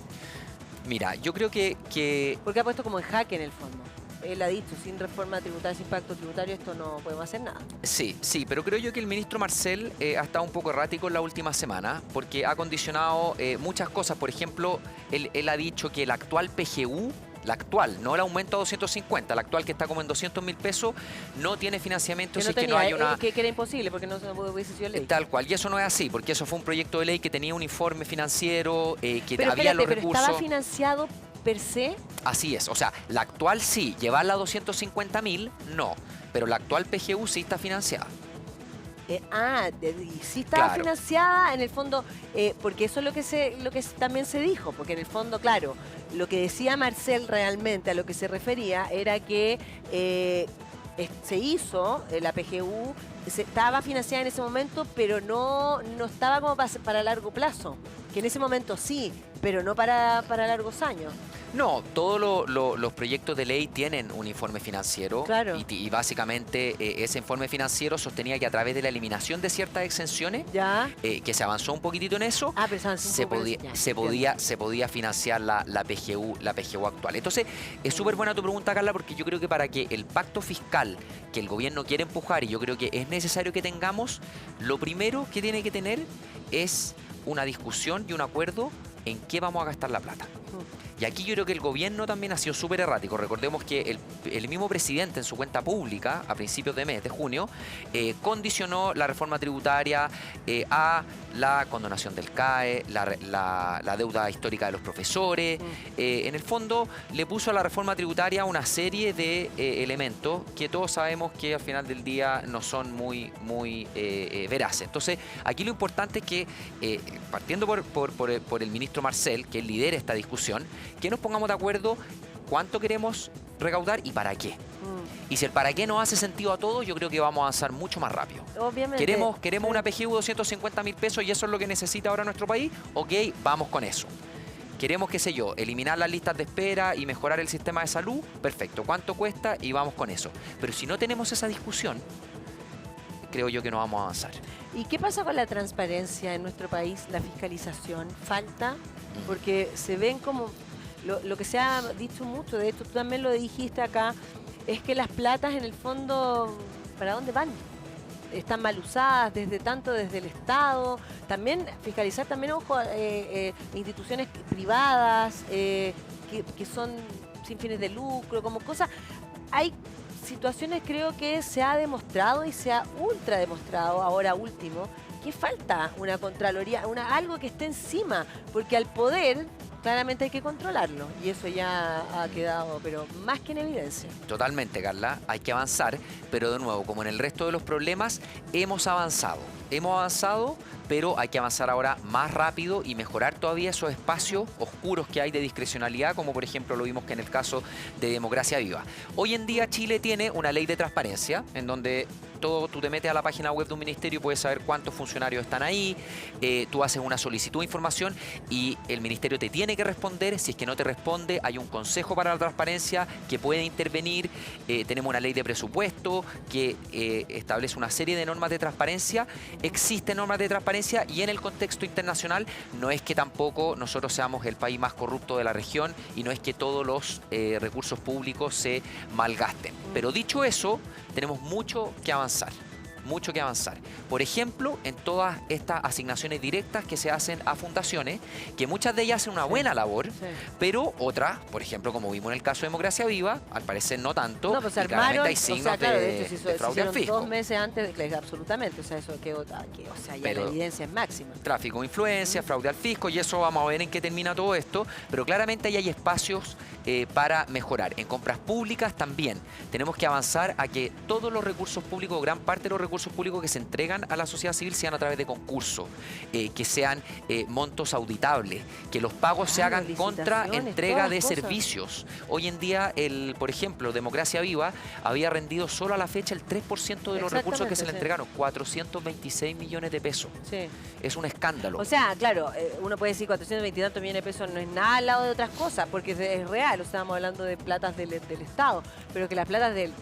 Mira, yo creo que... Porque ha puesto como en jaque en el fondo. Él ha dicho, sin reforma tributaria, sin pacto tributario, esto no podemos hacer nada. Sí, pero creo yo que el ministro Marcel ha estado un poco errático en la última semana, porque ha condicionado muchas cosas. Por ejemplo, él ha dicho que el actual PGU, no el aumento a 250, el actual que está como en 200.000 pesos, no tiene financiamiento si es que no hay una... Que era imposible, porque no hubiese sido ley. Tal cual, y eso no es así, porque eso fue un proyecto de ley que tenía un informe financiero, que había los recursos... ¿Pero estaba financiado per se? Así es, o sea, la actual sí, llevarla a 250.000, no, pero la actual PGU sí está financiada. Sí estaba financiada en el fondo, porque eso es lo que también se dijo, porque en el fondo, claro, lo que decía Marcel realmente, a lo que se refería, era que se hizo, la PGU estaba financiada en ese momento, pero no estaba como para largo plazo, que en ese momento sí, pero no para largos años. No, todos los proyectos de ley tienen un informe financiero, claro. y básicamente ese informe financiero sostenía que a través de la eliminación de ciertas exenciones, que se avanzó un poquitito en eso, se podía financiar la PGU actual. Entonces, es súper buena tu pregunta, Carla, porque yo creo que para que el pacto fiscal que el gobierno quiere empujar, y yo creo que es necesario que tengamos, lo primero que tiene que tener es una discusión y un acuerdo en qué vamos a gastar la plata. Y aquí yo creo que el gobierno también ha sido súper errático. Recordemos que el mismo presidente en su cuenta pública, a principios de mes de junio, condicionó la reforma tributaria a la condonación del CAE, la deuda histórica de los profesores. En el fondo, le puso a la reforma tributaria una serie de elementos que todos sabemos que al final del día no son muy veraces. Entonces, aquí lo importante es que, partiendo por el ministro Marcel, que lidera esta discusión, que nos pongamos de acuerdo cuánto queremos recaudar y para qué. Y si el para qué nos hace sentido a todos, yo creo que vamos a avanzar mucho más rápido. Obviamente. ¿Queremos una PGU de 250.000 pesos y eso es lo que necesita ahora nuestro país? Ok, vamos con eso. ¿Queremos, qué sé yo, eliminar las listas de espera y mejorar el sistema de salud? Perfecto. ¿Cuánto cuesta? Y vamos con eso. Pero si no tenemos esa discusión, creo yo que no vamos a avanzar. ¿Y qué pasa con la transparencia en nuestro país? ¿La fiscalización falta? Porque se ven como... Lo que se ha dicho mucho, de hecho tú también lo dijiste acá, es que las platas en el fondo, ¿para dónde van? Están mal usadas desde el Estado. También fiscalizar también, ojo, instituciones privadas, que son sin fines de lucro, como cosas. Hay situaciones, creo que se ha demostrado y se ha ultra demostrado ahora último que falta una Contraloría, algo que esté encima, porque al poder claramente hay que controlarlo y eso ya ha quedado, pero más que en evidencia. Totalmente, Carla, hay que avanzar, pero de nuevo, como en el resto de los problemas, hemos avanzado. Hemos avanzado, pero hay que avanzar ahora más rápido y mejorar todavía esos espacios oscuros que hay de discrecionalidad, como por ejemplo lo vimos que en el caso de Democracia Viva. Hoy en día Chile tiene una ley de transparencia, en donde tú te metes a la página web de un ministerio y puedes saber cuántos funcionarios están ahí, tú haces una solicitud de información y el ministerio te tiene que responder. Si es que no te responde, hay un consejo para la transparencia que puede intervenir. Tenemos una ley de presupuesto que establece una serie de normas de transparencia. Existen normas de transparencia y en el contexto internacional no es que tampoco nosotros seamos el país más corrupto de la región y no es que todos los recursos públicos se malgasten. Pero dicho eso, tenemos mucho que avanzar. Mucho que avanzar. Por ejemplo, en todas estas asignaciones directas que se hacen a fundaciones, que muchas de ellas hacen una buena labor, pero otras, por ejemplo, como vimos en el caso de Democracia Viva, al parecer no tanto, No, pues y claramente armaron, hay signos o sea, claro, de hecho, fraude al fisco. 2 meses antes, absolutamente, o sea, eso o sea, ya Pero la evidencia es máxima. tráfico de influencia, fraude al fisco, y eso vamos a ver en qué termina todo esto, pero claramente ahí hay espacios para mejorar. En compras públicas también tenemos que avanzar a que todos los recursos públicos, gran parte de los recursos públicos que se entregan a la sociedad civil sean a través de concursos, que sean montos auditables, que los pagos se hagan contra entrega de servicios. Hoy en día, por ejemplo, Democracia Viva había rendido solo a la fecha el 3% de los recursos que se le entregaron, 426 millones de pesos. Sí. Es un escándalo. O sea, claro, uno puede decir 420 y tantos millones de pesos no es nada al lado de otras cosas, porque es real, o sea, estamos hablando de platas del Estado, pero que las platas del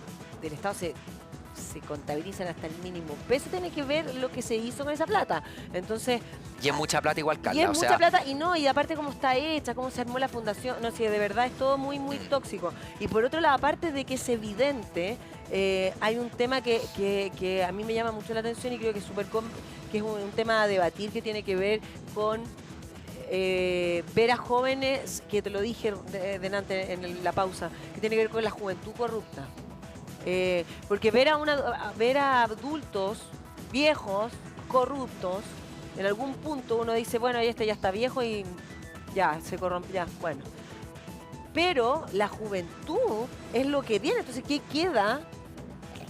Estado se contabilizan hasta el mínimo peso, tiene que ver lo que se hizo con esa plata. Entonces... Y es mucha plata igual, Carla. Y es mucha plata, y aparte cómo está hecha, cómo se armó la fundación, no sé, de verdad es todo muy, muy tóxico. Y por otro lado, aparte de que es evidente, hay un tema que a mí me llama mucho la atención y creo que es que es un tema a debatir que tiene que ver con ver a jóvenes, que te lo dije delante en la pausa, que tiene que ver con la juventud corrupta. Porque ver a adultos viejos, corruptos, en algún punto uno dice, bueno, este ya está viejo y ya, se corrompe, ya, bueno. Pero la juventud es lo que viene, entonces, ¿qué queda?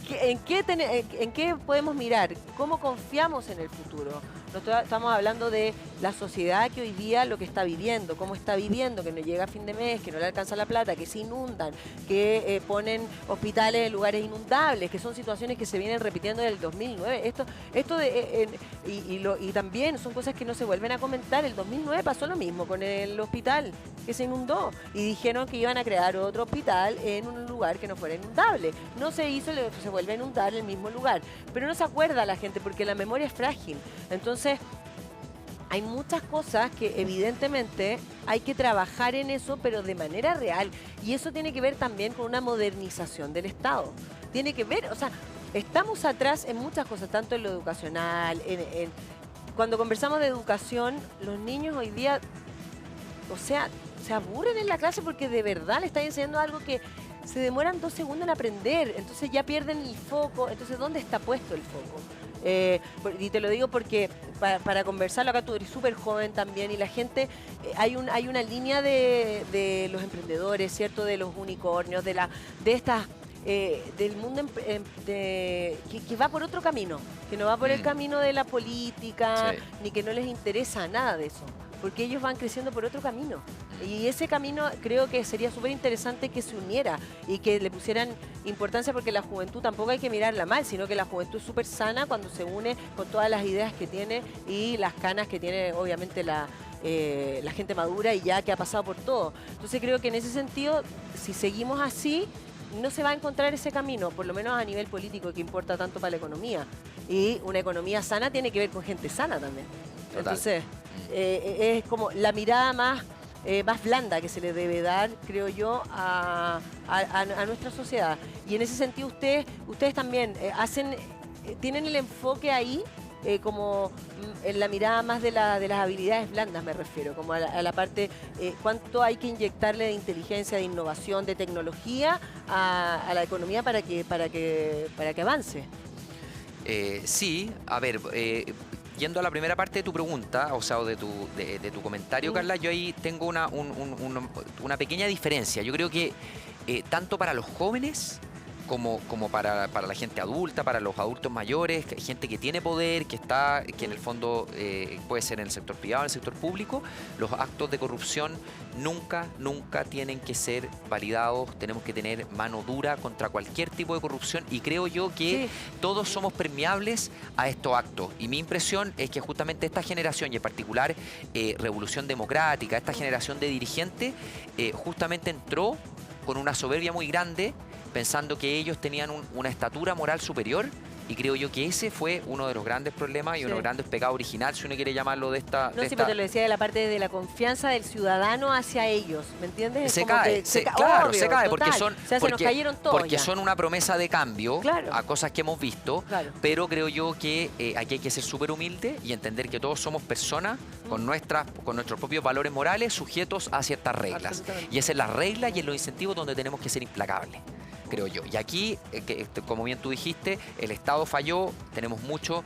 ¿En qué podemos mirar? ¿Cómo confiamos en el futuro? Nosotros estamos hablando de la sociedad que hoy día lo que está viviendo, cómo está viviendo, que no llega a fin de mes, que no le alcanza la plata, que se inundan, que ponen hospitales en lugares inundables, que son situaciones que se vienen repitiendo desde el 2009. Y también son cosas que no se vuelven a comentar. El 2009 pasó lo mismo con el hospital que se inundó y dijeron que iban a crear otro hospital en un lugar que no fuera inundable. No se hizo, se vuelve a inundar el mismo lugar. Pero no se acuerda la gente porque la memoria es frágil. Entonces, hay muchas cosas que evidentemente hay que trabajar en eso, pero de manera real. Y eso tiene que ver también con una modernización del Estado. Tiene que ver, o sea, estamos atrás en muchas cosas, tanto en lo educacional, cuando conversamos de educación, los niños hoy día, o sea, se aburren en la clase porque de verdad le están enseñando algo que se demoran 2 segundos en aprender, entonces ya pierden el foco. Entonces, ¿dónde está puesto el foco? Y te lo digo porque para conversarlo acá, tú eres súper joven también y la gente, hay una línea de los emprendedores, ¿cierto? De los unicornios, del mundo que va por otro camino, que no va por el camino de la política, ni que no les interesa nada de eso, porque ellos van creciendo por otro camino. Y ese camino creo que sería súper interesante que se uniera y que le pusieran importancia, porque la juventud tampoco hay que mirarla mal, sino que la juventud es súper sana cuando se une con todas las ideas que tiene y las canas que tiene obviamente la gente madura y ya que ha pasado por todo. Entonces creo que en ese sentido, si seguimos así, no se va a encontrar ese camino, por lo menos a nivel político, que importa tanto para la economía. Y una economía sana tiene que ver con gente sana también. Total. Entonces, es como la mirada más blanda que se le debe dar, creo yo, a nuestra sociedad. Y en ese sentido ustedes también tienen el enfoque ahí como en la mirada más de las habilidades blandas, me refiero, como a la parte, cuánto hay que inyectarle de inteligencia, de innovación, de tecnología a la economía para que avance. Sí, a ver, yendo a la primera parte de tu pregunta, o sea, o de tu comentario, Carla, yo ahí tengo una pequeña diferencia. Yo creo que tanto para los jóvenes como para la gente adulta, para los adultos mayores, gente que tiene poder, que en el fondo puede ser en el sector privado, en el sector público, los actos de corrupción nunca tienen que ser validados. Tenemos que tener mano dura contra cualquier tipo de corrupción y creo yo que todos somos permeables a estos actos. Y mi impresión es que justamente esta generación, y en particular Revolución Democrática, esta generación de dirigentes, justamente entró con una soberbia muy grande, pensando que ellos tenían una estatura moral superior, y creo yo que ese fue uno de los grandes problemas y uno de los grandes pecados originales, si uno quiere llamarlo de esta... No, sí, pero te lo decía de la parte de la confianza del ciudadano hacia ellos, ¿me entiendes? Se cae, claro, se cae, porque son... O sea, se nos cayeron todos porque ya. son una promesa de cambio a cosas que hemos visto, pero creo yo que aquí hay que ser súper humilde y entender que todos somos personas con nuestros propios valores morales sujetos a ciertas reglas. Y esa es la regla y en los incentivos donde tenemos que ser implacables, creo yo. Y aquí, como bien tú dijiste, el Estado falló, tenemos mucho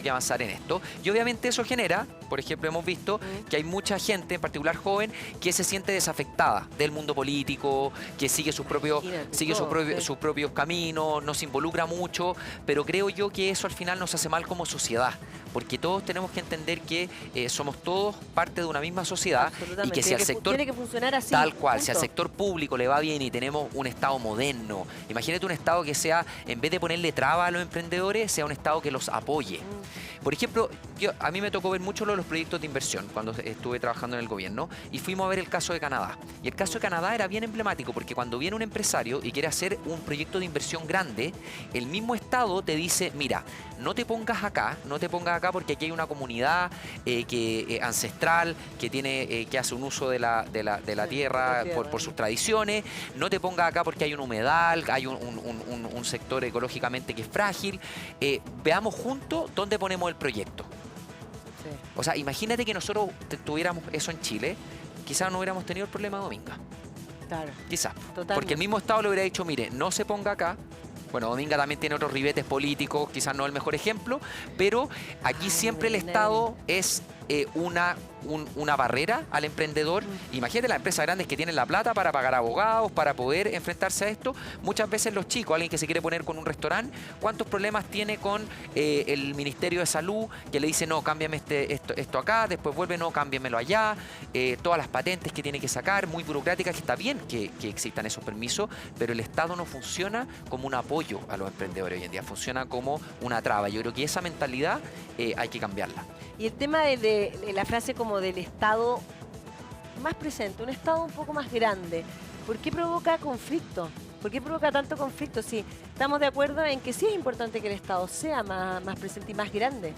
que avanzar en esto. Y obviamente eso genera, por ejemplo, hemos visto que hay mucha gente, en particular joven, que se siente desafectada del mundo político, que sigue sus propios caminos, no se involucra mucho, pero creo yo que eso al final nos hace mal como sociedad, porque todos tenemos que entender que somos todos parte de una misma sociedad y que si al sector... Tiene que funcionar así. Tal cual, si al sector público le va bien y tenemos un Estado moderno, imagínate un Estado que sea, en vez de ponerle trabas a los emprendedores, sea un Estado que los apoye. Por ejemplo, a mí me tocó ver mucho los proyectos de inversión cuando estuve trabajando en el gobierno y fuimos a ver el caso de Canadá. Y el caso de Canadá era bien emblemático porque cuando viene un empresario y quiere hacer un proyecto de inversión grande, el mismo Estado te dice, mira, no te pongas acá porque aquí hay una comunidad ancestral que hace un uso de la tierra por sus tradiciones, no te pongas acá porque hay un humedal, hay un sector ecológicamente que es frágil, veamos juntos dónde ponemos el proyecto. O sea, imagínate que nosotros tuviéramos eso en Chile, quizás no hubiéramos tenido el problema de Dominga. Claro. Quizás. Porque el mismo Estado le hubiera dicho, mire, no se ponga acá. Bueno, Dominga también tiene otros ribetes políticos, quizás no el mejor ejemplo, pero aquí siempre el Estado es una barrera al emprendedor. Imagínate las empresas grandes que tienen la plata para pagar abogados, para poder enfrentarse a esto. Muchas veces los chicos, alguien que se quiere poner con un restaurante, ¿cuántos problemas tiene con el Ministerio de Salud que le dice, no, cámbiame esto acá, después vuelve, no, cámbiamelo allá, todas las patentes que tiene que sacar, muy burocráticas, que está bien que existan esos permisos, pero el Estado no funciona como un apoyo a los emprendedores hoy en día, funciona como una traba. Yo creo que esa mentalidad hay que cambiarla. Y el tema de la frase como del Estado más presente, un Estado un poco más grande, ¿por qué provoca conflicto? ¿Por qué provoca tanto conflicto? Sí, estamos de acuerdo en que sí es importante que el Estado sea más presente y más grande.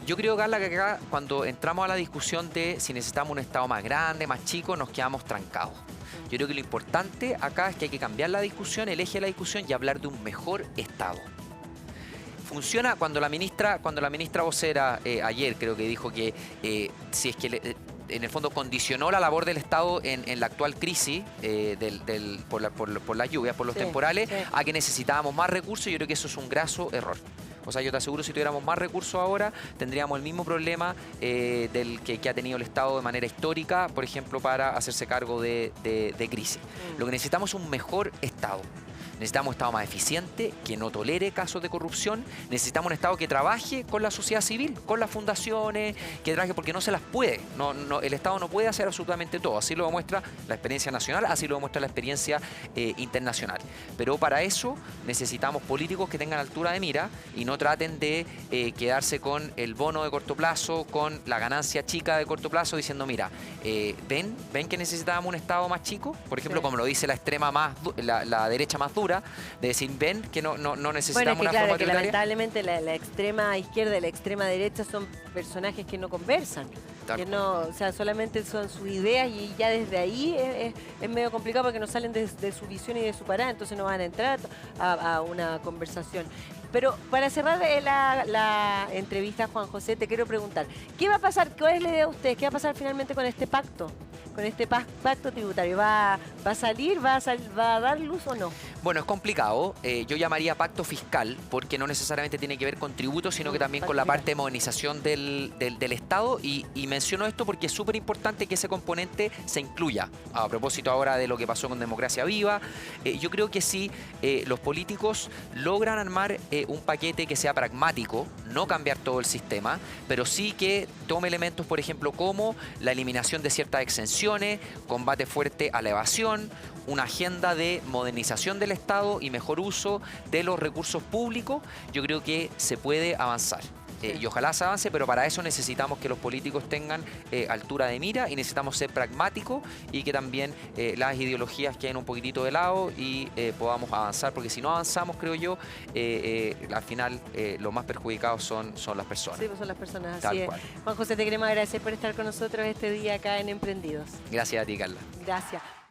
Yo creo, Carla, que acá cuando entramos a la discusión de si necesitamos un Estado más grande, más chico, nos quedamos trancados. Yo creo que lo importante acá es que hay que cambiar la discusión, el eje de la discusión y hablar de un mejor Estado. Funciona cuando la ministra vocera ayer creo que dijo que si es que en el fondo condicionó la labor del Estado en la actual crisis por las lluvias, por los temporales, a que necesitábamos más recursos. Yo creo que eso es un graso error. O sea, yo te aseguro, si tuviéramos más recursos ahora, tendríamos el mismo problema del que ha tenido el Estado de manera histórica, por ejemplo, para hacerse cargo de crisis. Lo que necesitamos es un mejor Estado. Necesitamos un Estado más eficiente, que no tolere casos de corrupción. Necesitamos un Estado que trabaje con la sociedad civil, con las fundaciones, que trabaje porque no se las puede. El Estado no puede hacer absolutamente todo. Así lo demuestra la experiencia nacional, así lo demuestra la experiencia internacional. Pero para eso necesitamos políticos que tengan altura de mira y no traten de quedarse con el bono de corto plazo, con la ganancia chica de corto plazo, diciendo, mira, ven que necesitábamos un Estado más chico, por ejemplo, como lo dice la derecha más dura, de decir, ven que no necesitamos una forma tributaria. Lamentablemente la extrema izquierda y la extrema derecha son personajes que no conversan, que no, o sea, solamente son sus ideas y ya desde ahí es medio complicado porque no salen de su visión y de su parada, entonces no van a entrar a una conversación. Pero para cerrar la entrevista, Juan José, te quiero preguntar, ¿qué va a pasar? ¿Cuál es la idea de ustedes? ¿Qué va a pasar finalmente con este pacto? Con este pacto tributario. ¿Va a salir? ¿Va a dar luz o no? Bueno, es complicado. Yo llamaría pacto fiscal porque no necesariamente tiene que ver con tributos, sino que también con la parte de modernización del Estado. Y menciono esto porque es súper importante que ese componente se incluya. A propósito ahora de lo que pasó con Democracia Viva, yo creo que si los políticos logran armar un paquete que sea pragmático, no cambiar todo el sistema, pero sí que tome elementos, por ejemplo, como la eliminación de ciertas exenciones, combate fuerte a la evasión, una agenda de modernización del Estado y mejor uso de los recursos públicos, yo creo que se puede avanzar. Y ojalá se avance, pero para eso necesitamos que los políticos tengan altura de mira y necesitamos ser pragmáticos y que también las ideologías queden un poquitito de lado y podamos avanzar, porque si no avanzamos, creo yo, al final los más perjudicados son las personas. Sí, pues son las personas, así Tal es. cual. Juan José, te queremos agradecer por estar con nosotros este día acá en Emprendidos. Gracias a ti, Carla. Gracias.